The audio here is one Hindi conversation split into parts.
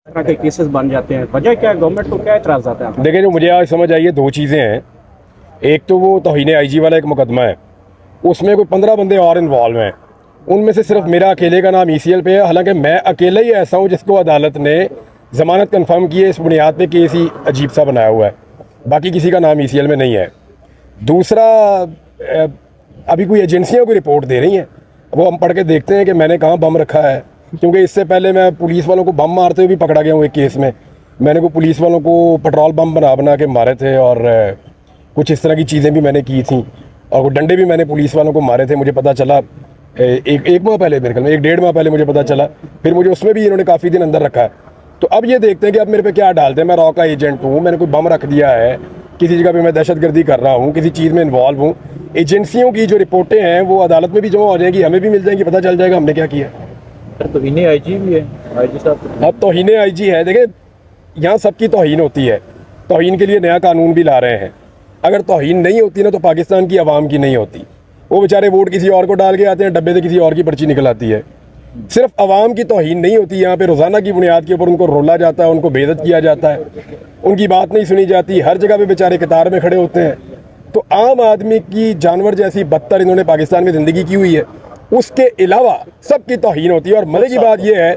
तरह के केसेस बन जाते हैं, वजह क्या है? गवर्नमेंट को क्या एतराज़ आता है? देखिए, जो मुझे आज समझ आई है, दो चीज़ें हैं। एक तो वो तौहीन आईजी वाला एक मुकदमा है, उसमें कोई 15 बंदे और इन्वॉल्व हैं। उनमें से सिर्फ मेरा अकेले का नाम ईसीएल पे है, हालांकि मैं अकेला ही ऐसा हूं जिसको अदालत ने ज़मानत कंफर्म की है। इस बुनियाद पे केस ही अजीब सा बनाया हुआ है, बाकी किसी का नाम ईसीएल में नहीं है। दूसरा, अभी कोई एजेंसियां कोई रिपोर्ट दे रही हैं, वो हम पढ़ के देखते हैं कि मैंने कहाँ बम रखा है, क्योंकि इससे पहले मैं पुलिस वालों को बम मारते हुए भी पकड़ा गया हूँ। एक केस में मैंने को पुलिस वालों को पेट्रोल बम बना बना के मारे थे, और कुछ इस तरह की चीज़ें भी मैंने की थी, और वो डंडे भी मैंने पुलिस वालों को मारे थे। मुझे पता चला एक माह पहले, मेरे ख्याल में 1-1.5 माह पहले मुझे पता चला। फिर मुझे उसमें भी इन्होंने काफ़ी दिन अंदर रखा है। तो अब ये देखते हैं कि अब मेरे पे क्या डालते हैं। मैं रॉ का एजेंट हूँ, मैंने कोई बम रख दिया है, किसी जगह पे मैं दहशतगर्दी कर रहा हूँ, किसी चीज़ में इन्वॉल्व हूँ। एजेंसियों की जो रिपोर्टें हैं वो अदालत में भी जमा हो जाएंगी, हमें भी मिल जाएंगी, पता चल जाएगा हमने क्या किया। तो इन्हें आईजी भी है, आईजी साहब। अब तौहीन आईजी है। देखिए, यहाँ सबकी तौहीन होती है, तौहीन के लिए नया कानून भी ला रहे हैं। अगर तौहीन नहीं होती ना, तो पाकिस्तान की आवाम की नहीं होती। वो बेचारे वोट किसी और को डाल के आते हैं, डब्बे से किसी और की पर्ची निकल आती है। सिर्फ आवाम की तौहीन नहीं होती, यहाँ पे रोज़ाना की बुनियाद के ऊपर उनको रोला जाता है, उनको बेइज्जत किया जाता है, उनकी बात नहीं सुनी जाती। हर जगह पे बेचारे कतार में खड़े होते हैं। तो आम आदमी की जानवर जैसी बदतर इन्होंने पाकिस्तान में ज़िंदगी की हुई है। उसके अलावा सबकी तौहीन होती है। और मज़े की बात यह है,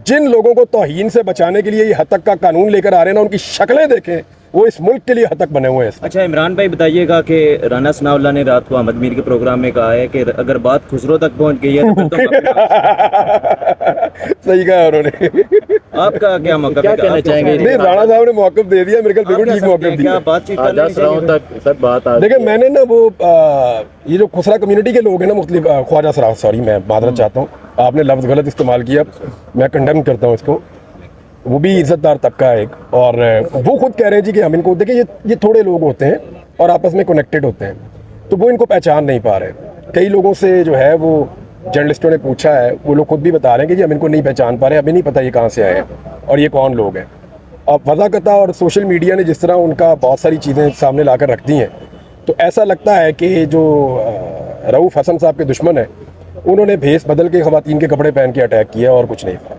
जिन लोगों को तौहीन से बचाने के लिए ये हद तक का कानून लेकर आ रहे हैं ना, उनकी शक्लें देखें, वो इस मुल्क के लिए हद तक बने हुए हैं। अच्छा इमरान भाई, बताइएगा कि राना सनाउल्लाह ने रात को अहमद मीर के प्रोग्राम में कहा है कि अगर बात खुसरो तक पहुंच गई है तो फिर सही कहा उन्होंने। आपका क्या मौका, क्या कहना चाहेंगे? नहीं, राणा साहब ने मौक़िफ़ दे दिया, मेरे ख्याल बिल्कुल ठीक मौक़िफ़ दिया। बातचीत तक सब बात आ। देखिए, मैंने ना वो ये जो खुसरा कम्युनिटी के लोग हैं ना, मुख्तलिफ ख्वाजा सराफ, सॉरी मैं मादरत चाहता हूँ, आपने लफ्ज़ गलत इस्तेमाल किया, मैं कंडेम करता हूँ इसको। वो भी इज़्ज़तदार तबका है एक, और वो खुद कह रहे हैं जी कि हम इनको, देखिए ये थोड़े लोग होते हैं और आपस में कनेक्टेड होते हैं, तो वो इनको पहचान नहीं पा रहे। कई लोगों से जो है वो जर्नलिस्टों ने पूछा है, वो लोग खुद भी बता रहे हैं कि जी हम इनको नहीं पहचान पा रहे, हमें नहीं पता ये कहाँ से आए हैं और ये कौन लोग हैं। अब वज़ाकता और सोशल मीडिया ने जिस तरह उनका बहुत सारी चीज़ें सामने ला कर रख दी हैं, तो ऐसा लगता है कि जो रऊफ़ हसन साहब के दुश्मन है, उन्होंने भेस बदल के ख़वातीन के कपड़े पहन के अटैक किया और कुछ नहीं था।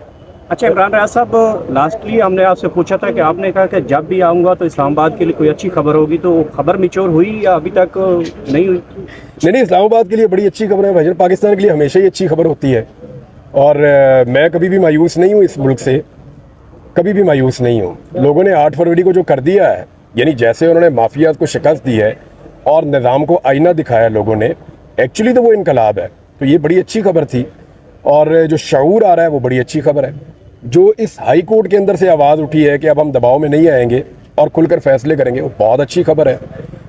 अच्छा इमरान राजा साहब, लास्टली हमने आपसे पूछा था कि आपने कहा कि जब भी आऊँगा तो इस्लामाबाद के लिए कोई अच्छी खबर होगी, तो खबर मिचोर हुई या अभी तक नहीं हुई? नहीं, इस्लामाबाद के लिए बड़ी अच्छी खबर है भाईजान। पाकिस्तान के लिए हमेशा ही अच्छी खबर होती है, और मैं कभी भी मायूस नहीं हूँ इस मुल्क से, कभी भी मायूस नहीं हूँ। लोगों ने 8 फरवरी को जो कर दिया है, यानी जैसे उन्होंने माफियाज को शिकस्त दी है और निज़ाम को आईना दिखाया लोगों ने, एक्चुअली तो वो इनकलाब है। तो ये बड़ी अच्छी खबर थी, और जो शऊर आ रहा है वो बड़ी अच्छी खबर है। जो इस हाई कोर्ट के अंदर से आवाज़ उठी है कि अब हम दबाव में नहीं आएंगे और खुलकर फैसले करेंगे, वो बहुत अच्छी खबर है।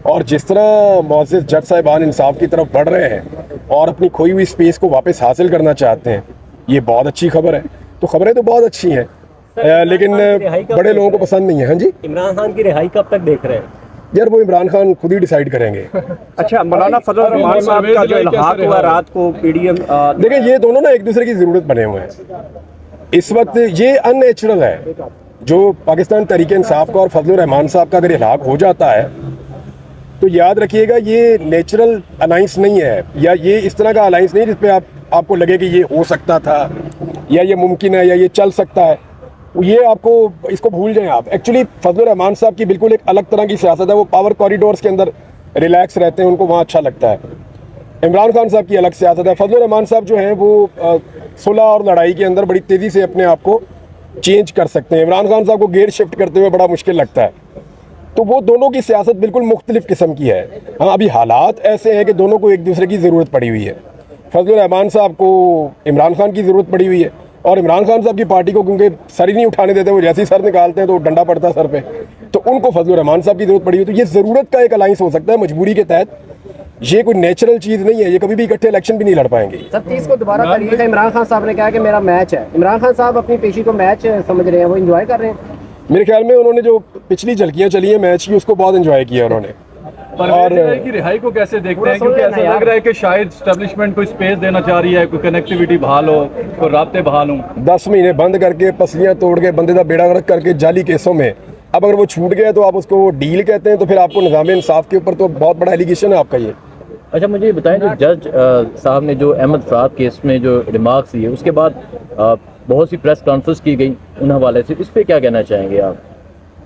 और जिस तरह मुअज़्ज़िज़ जज साहिबान इंसाफ की तरफ बढ़ रहे हैं और अपनी खोई हुई स्पेस को वापस हासिल करना चाहते हैं, ये बहुत अच्छी खबर है। तो खबरें तो बहुत अच्छी हैं, लेकिन बड़े लोगों को पसंद नहीं है। हाँ जी, इमरान खान की रिहाई कब तक देख रहे हैं? यार वो इमरान खान खुद ही डिसाइड करेंगे। अच्छा, मौलाना फजल रहमान साहब का जो इल्हाक हुआ रात को पीडीएम, देखिए ये दोनों ना एक दूसरे की ज़रूरत बने हुए हैं इस वक्त। ये अननेचुरल है जो पाकिस्तान तहरीक इंसाफ का और फजल रहमान साहब का अगर इल्हाक हो जाता है, तो याद रखिएगा ये नेचुरल अलाइंस नहीं है, या ये इस तरह का अलाइंस नहीं जिसपे आपको लगे कि ये हो सकता था या ये मुमकिन है या ये चल सकता है। ये आपको, इसको भूल जाएं आप। एक्चुअली फजल रहमान साहब की बिल्कुल एक अलग तरह की सियासत है, वो पावर कॉरिडोर्स के अंदर रिलैक्स रहते हैं, उनको वहाँ अच्छा लगता है। इमरान खान साहब की अलग सियासत है। फजल रहमान साहब जो हैं वो सुलह और लड़ाई के अंदर बड़ी तेज़ी से अपने आप को चेंज कर सकते हैं। इमरान खान साहब को गेयर शिफ्ट करते हुए बड़ा मुश्किल लगता है। तो वो दोनों की सियासत बिल्कुल मुख्तलिफ किस्म की है। हाँ, अभी हालात ऐसे हैं कि दोनों को एक दूसरे की ज़रूरत पड़ी हुई है। फजल रहमान साहब को इमरान खान की ज़रूरत पड़ी हुई है, और इमरान खान साहब की पार्टी को क्योंकि सर ही नहीं उठाने देते, वो जैसे ही सर निकालते हैं तो डंडा पड़ता है सर पे, तो उनको फजल रहमान साहब की ज़रूरत पड़ी हुई। तो ये ज़रूरत का एक अलाइंस हो सकता है मजबूरी के तहत, ये कोई नेचुरल चीज़ नहीं है। ये कभी भी इकट्ठे इलेक्शन भी नहीं लड़ पाएंगे। 30 को दोबारा तारीख है। इमरान खान साहब ने कहा कि मेरा मैच है। इमरान खान साहब अपनी पेशी को मैच समझ रहे हैं, वो एंजॉय कर रहे हैं। मेरे ख्याल में उन्होंने जो पिछली झलकियाँ चली हैं मैच की, उसको बहुत एंजॉय किया उन्होंने। और की रिहाई को कैसे देखते हैं, क्योंकि ऐसा लग रहा है कि शायद एस्टेब्लिशमेंट को स्पेस देना चाह रही है, कोई कनेक्टिविटी बहाल हो, कोई राब्ते बहाल हों। 10 महीने बंद करके, पसलियाँ तोड़ के, बंदे का बेड़ा गर्क करके जाली केसों में, अब अगर वो छूट गया तो आप उसको डील कहते हैं, तो फिर आपको निज़ाम इंसाफ के ऊपर तो बहुत बड़ा एलिगेशन है आपका ये। अच्छा मुझे ये बताएं, जो जज साहब ने जो अहमद फराद केस में जो रिमार्क्स दिए, उसके बाद बहुत सी प्रेस कॉन्फ्रेंस की गई उन हवाले से, इस पे क्या कहना चाहेंगे आप?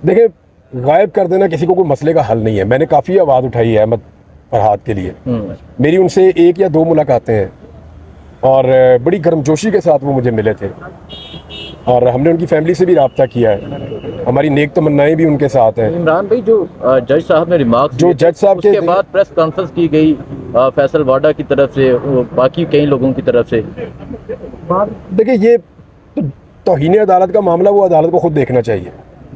देखिए, गायब कर देना किसी को कोई मसले का हल नहीं है। मैंने काफ़ी आवाज़ उठाई है अहमद फरहाद के लिए। मेरी उनसे 1 या 2 मुलाकातें हैं और बड़ी गर्मजोशी के साथ वो मुझे मिले थे और हमने उनकी फैमिली से भी रब्ता किया है। हमारी नेक तमन्नाएं भी उनके साथ हैं। इमरान भाई, जो जज साहब ने रिमार्क्स जो जज साहब उसके बाद प्रेस कॉन्फ्रेंस की गई फैसल वाडा की तरफ से, बाकी कई लोगों की तरफ से। देखिए, ये तौहीन अदालत का मामला वो अदालत को खुद देखना चाहिए।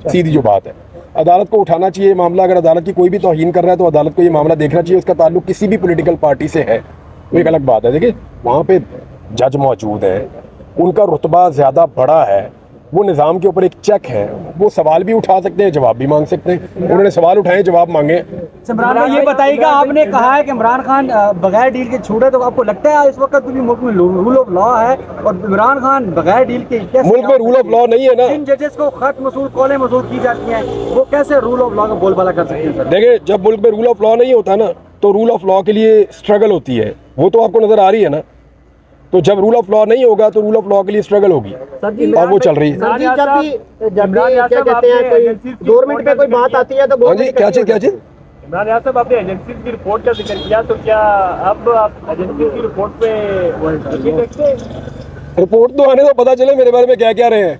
सीधी जो बात है, अदालत को उठाना चाहिए मामला। अगर अदालत की कोई भी तौहीन कर रहा है तो अदालत को ये मामला देखना चाहिए। उसका ताल्लुक किसी भी पॉलिटिकल पार्टी से है वो एक अलग बात है। देखिए, वहाँ पे जज मौजूद हैं, उनका रुतबा ज़्यादा बड़ा है, वो निज़ाम के ऊपर एक चेक है, वो सवाल भी उठा सकते हैं, जवाब भी मांग सकते हैं। उन्होंने सवाल उठाए, जवाब मांगे। इमरान भाई, ये बताइएगा, आपने कहा है कि इमरान खान बगैर डील के छूटे, तो आपको लगता है इस वक्त भी मुल्क में रूल ऑफ लॉ है और इमरान खान बगैर डील के मुल्क में रूल ऑफ लॉ नहीं है ना? इन जजेस को खत मसूल कॉलें मसूल की जाती हैं, वो कैसे रूल ऑफ लॉ का बोलबाला कर सकते हैं सर? देखिए, जब मुल्क में रूल ऑफ लॉ नहीं होता ना तो रूल ऑफ लॉ के लिए स्ट्रगल होती है, वो तो आपको नजर आ रही है ना। तो जब रूल ऑफ लॉ नहीं होगा तो रूल ऑफ लॉ के लिए स्ट्रगल होगी और वो चल रही है। सर जी, जब भी क्या कहते हैं, कोई गवर्नमेंट पे कोई बात आती है तो हाँ जी, क्या चीज़? इमरान यार साहब, आपने एजेंसी की रिपोर्ट का जिक्र किया, तो क्या अब आप एजेंसी की रिपोर्ट पे यकीन रखते हैं? रिपोर्ट तो आने तो पता चले मेरे बारे में क्या क्या रहे हैं।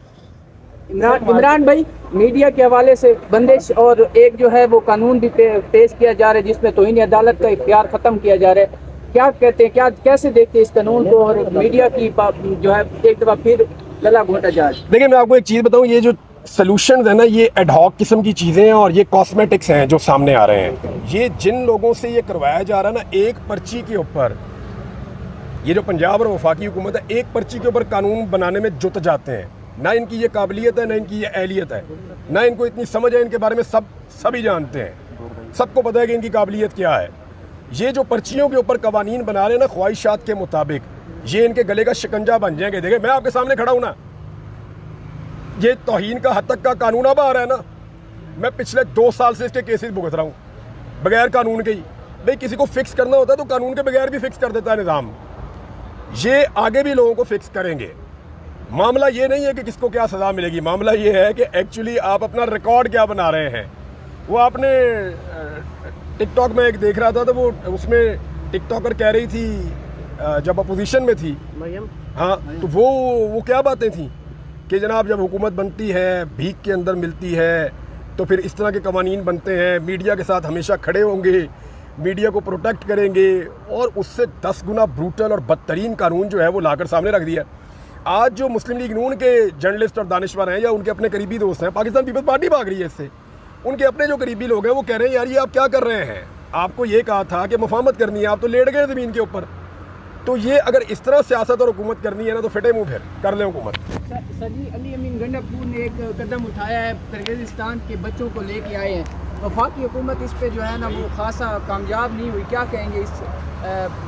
इमरान भाई, मीडिया के हवाले से बंदिश और एक जो है वो कानून भी पेश किया जा रहा है जिसमें तौहीन अदालत का इख्तियार खत्म किया जा रहा है, क्या कहते हैं, क्या कैसे देखते हैं इस कानून को? और मीडिया की जो है एक दफा फिर गला घोंटा जा रहा है। देखिए, मैं आपको एक चीज़ बताऊं, ये जो सॉल्यूशंस है ना, ये एडहॉक किस्म की चीज़ें हैं और ये कॉस्मेटिक्स हैं जो सामने आ रहे हैं। ये जिन लोगों से ये करवाया जा रहा है ना, एक पर्ची के ऊपर, ये जो पंजाब और वफाकी हुकूमत है, एक पर्ची के ऊपर कानून बनाने में जुट जाते हैं। ना इनकी ये काबिलियत है, ना इनकी ये अहलियत है, ना इनको इतनी समझ है। इनके बारे में सभी जानते हैं, सबको पता है कि इनकी काबिलियत क्या है। ये जो पर्चियों के ऊपर कवानीन बना रहे हैं ना ख्वाहिशात के मुताबिक, ये इनके गले का शिकंजा बन जाएंगे। देखिए, मैं आपके सामने खड़ा हूँ ना, ये तौहीन का हद तक का कानून अब आ रहा है ना, मैं पिछले 2 साल से इसके केसेस भुगत रहा हूँ बगैर कानून के ही। भाई, किसी को फिक्स करना होता है तो कानून के बगैर भी फिक्स कर देता है निज़ाम। ये आगे भी लोगों को फिक्स करेंगे। मामला ये नहीं है कि किसको क्या सज़ा मिलेगी, मामला ये है कि एक्चुअली आप अपना रिकॉर्ड क्या बना रहे हैं। वो आपने टिकटॉक में एक देख रहा था, तो वो उसमें टिकटॉकर कह रही थी जब अपोजिशन में थी, हाँ, तो वो क्या बातें थी कि जनाब जब हुकूमत बनती है, भीख के अंदर मिलती है, तो फिर इस तरह के कवानीन बनते हैं, मीडिया के साथ हमेशा खड़े होंगे, मीडिया को प्रोटेक्ट करेंगे, और उससे 10 गुना ब्रूटल और बदतरीन कानून जो है वो लाकर सामने रख दिया। आज जो मुस्लिम लीग नून के जर्नलिस्ट और दानिशवर हैं या उनके अपने करीबी दोस्त हैं, पाकिस्तान पीपल्स पार्टी भाग रही है इससे। उनके अपने जो करीबी लोग हैं वो कह रहे हैं, यार ये आप क्या कर रहे हैं, आपको ये कहा था कि मुफाहमत करनी है, आप तो लेट गए ज़मीन के ऊपर। तो ये अगर इस तरह सियासत और हुकूमत करनी है ना, तो फिटे मुँह फिर कर लें हुकूमत। सर जी, अली अमीन गंडापुर ने एक कदम उठाया है, किर्गिस्तान के बच्चों को लेके आए हैं। वफाकी हुकूमत इस पे जो है ना वो खासा कामयाब नहीं हुई, क्या कहेंगे इस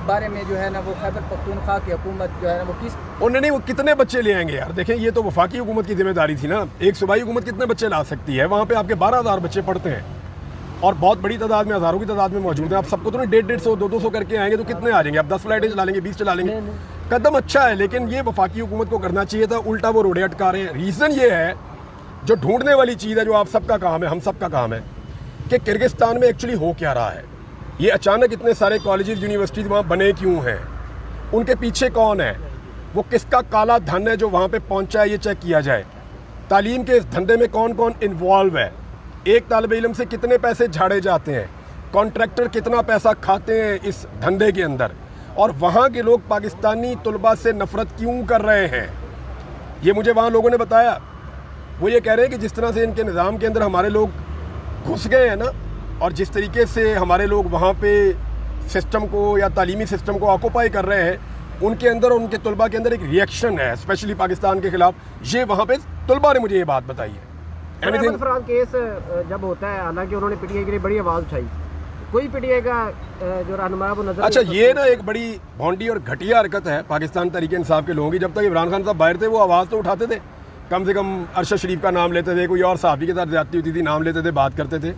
बारे में? जो है ना वो खैबर पख्तूनख्वा की हुकूमत जो है ना वो उन्होंने वो कितने बच्चे ले आएंगे यार? देखें, ये तो वफाकी हुकूमत की जिम्मेदारी थी ना। एक सूबाई हुकूमत कितने बच्चे ला सकती है? वहाँ पे आपके 12,000 बच्चे पढ़ते हैं और बहुत बड़ी तादाद में, हज़ारों की तादाद में मौजूद है। आप सबको तो नहीं 150, 200 करके आएंगे तो कितने आ जाएंगे? आप 10 फ्लाइटें चला लेंगे, 20 चला लेंगे। कदम अच्छा है, लेकिन ये वफाकी हुकूमत को करना चाहिए था, उल्टा वो रोड़े अटका रहे हैं। रीज़न ये है, जो ढूंढने वाली चीज़ है, जो आप सबका काम है, हम सबका काम है, कि किर्गिस्तान में एक्चुअली हो क्या रहा है। ये अचानक इतने सारे कॉलेजेस, यूनिवर्सिटीज़ वहाँ बने क्यों हैं? उनके पीछे कौन है? वो किसका काला धन है जो वहाँ पे पहुँचा है, ये चेक किया जाए। तालीम के इस धंधे में कौन कौन इन्वॉल्व है? एक तालिब इल्म से कितने पैसे झाड़े जाते हैं? कॉन्ट्रैक्टर कितना पैसा खाते हैं इस धंधे के अंदर? और वहाँ के लोग पाकिस्तानी तलबा से नफ़रत क्यों कर रहे हैं? ये मुझे वहाँ लोगों ने बताया। वो ये कह रहे हैं कि जिस तरह से इनके निज़ाम के अंदर हमारे लोग घुस गए हैं ना, और जिस तरीके से हमारे लोग वहाँ पे सिस्टम को या तालीमी सिस्टम को ऑक्यूपाई कर रहे हैं, उनके अंदर और उनके तलबा के अंदर एक रिएक्शन है, स्पेशली पाकिस्तान के खिलाफ। ये वहाँ पे तलबा ने मुझे ये बात बताई है। अहमद फरहाद केस जब होता है, हालांकि उन्होंने पीटीआई के लिए बड़ी आवाज़ उठाई, कोई पीटीआई का जो रहनुमा वो नजर। अच्छा, ये ना एक बड़ी भौंडी और घटिया हरकत है पाकिस्तान तहरीक इंसाफ के लोगों की। जब तक इमरान खान साहब बाहर थे, वो आवाज़ तो उठाते थे, कम से कम अरशद शरीफ का नाम लेते थे, कोई और सहाफ़ी के साथ ज़्यादती होती थी, नाम लेते थे, बात करते थे।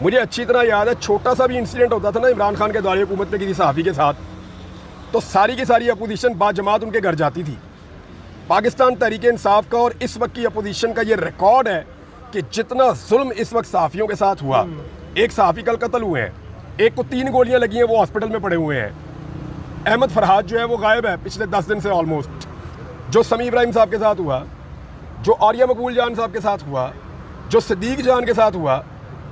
मुझे अच्छी तरह याद है, छोटा सा भी इंसिडेंट होता था ना इमरान खान के दौरे हुकूमत में किसी सहाफ़ी के साथ, तो सारी की सारी अपोजिशन बाजमात उनके घर जाती थी। पाकिस्तान तहरीक इंसाफ का और इस वक्त की अपोजिशन का ये रिकॉर्ड है कि जितना जुल्म इस वक्त सहाफ़ियों के साथ हुआ, एक सहाफ़ी कल कत्ल हुए हैं, एक को 3 गोलियां लगी हैं, वो हॉस्पिटल में पड़े हुए हैं। अहमद फरहाद जो है वो गायब है पिछले 10 दिन से ऑलमोस्ट। जो समी इब्राहिम साहब के साथ हुआ, जो आर्या मकबूल जान साहब के साथ हुआ, जो सिद्दीक जान के साथ हुआ,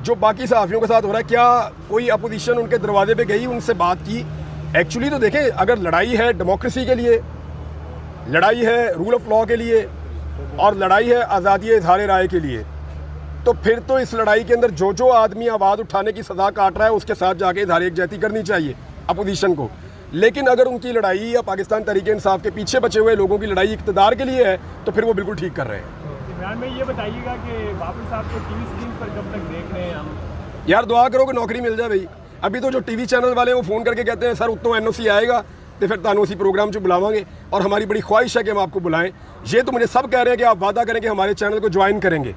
जो बाकी सहाफ़ियों के साथ हो रहा है, क्या कोई अपोजिशन उनके दरवाजे पे गई, उनसे बात की? एक्चुअली तो देखें, अगर लड़ाई है डेमोक्रेसी के लिए, लड़ाई है रूल ऑफ लॉ के लिए और लड़ाई है आज़ादी इज़हार राय के लिए, तो फिर तो इस लड़ाई के अंदर जो जो आदमी आवाज़ उठाने की सज़ा काट रहा है उसके साथ जाके इज़हार यकजहती करनी चाहिए अपोजिशन को। लेकिन अगर उनकी लड़ाई या पाकिस्तान तहरीक इंसाफ के पीछे बचे हुए लोगों की लड़ाई इक़्तिदार के लिए है तो फिर वो बिल्कुल ठीक कर रहे हैं। इमरान भाई ये बताइएगा कि बाबू साहब को टीवी स्क्रीन पर कब तक देख रहे हैं हम? यार दुआ करो कि नौकरी मिल जाए भाई। अभी तो जो टीवी चैनल वाले हैं वो फ़ोन करके कहते हैं सर उतना NOC आएगा तो फिर तानू उसी प्रोग्राम से बुलावांगे, और हमारी बड़ी ख्वाहिश है कि हम आपको बुलाएं। ये तो मुझे सब कह रहे हैं कि आप वादा करें कि हमारे चैनल को ज्वाइन करेंगे,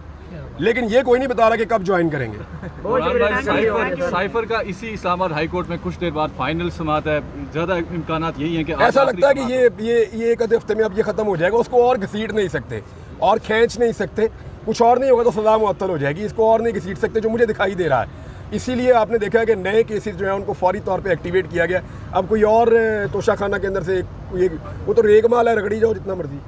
लेकिन ये कोई नहीं बता रहा कि कब ज्वाइन करेंगे। साइफर का इसी इस्लामाबाद हाई कोर्ट में कुछ देर बाद फाइनल समात है, ज़्यादा इम्कानात यही हैं कि ऐसा लगता है कि ये एक आधे हफ्ते में अब ये ख़त्म हो जाएगा, उसको और घसीट नहीं सकते और खींच नहीं सकते, कुछ और नहीं होगा तो सज़ा मुअत्तल हो जाएगी, इसको और नहीं घसीट सकते जो मुझे दिखाई दे रहा है। इसीलिए आपने देखा है कि नए केसेस जो हैं उनको फौरी तौर पे एक्टिवेट किया गया। अब कोई और तोशाखाना के अंदर से वो तो रेगमाल है, रगड़ी जाओ जितना मर्जी।